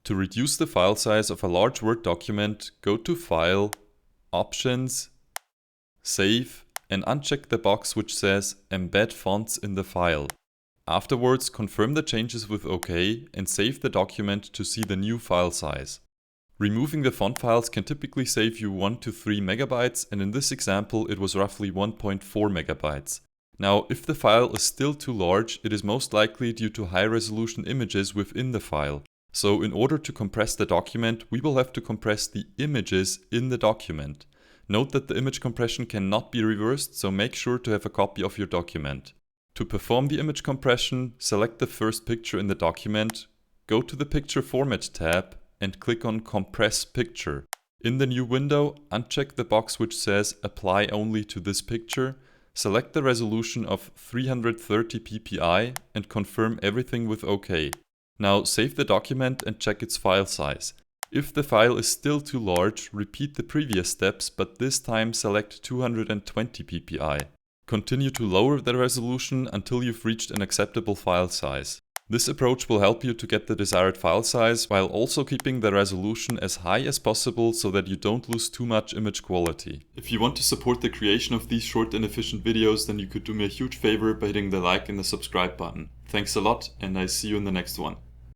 To reduce the file size of a large Word document, go to File, Options, Save, and uncheck the box which says Embed fonts in the file. Afterwards, confirm the changes with OK and save the document to see the new file size. Removing the font files can typically save you 1 to 3 megabytes, and in this example it was roughly 1.4 megabytes. Now, if the file is still too large, it is most likely due to high-resolution images within the file. So in order to compress the document, we will have to compress the images in the document. Note that the image compression cannot be reversed, so make sure to have a copy of your document. To perform the image compression, select the first picture in the document, go to the Picture Format tab, and click on Compress Picture. In the new window, uncheck the box which says Apply only to this picture, select the resolution of 330 ppi and confirm everything with OK. Now save the document and check its file size. If the file is still too large, repeat the previous steps, but this time select 220 ppi. Continue to lower the resolution until you've reached an acceptable file size. This approach will help you to get the desired file size while also keeping the resolution as high as possible so that you don't lose too much image quality. If you want to support the creation of these short and efficient videos, then you could do me a huge favor by hitting the like and the subscribe button. Thanks a lot, and I see you in the next one.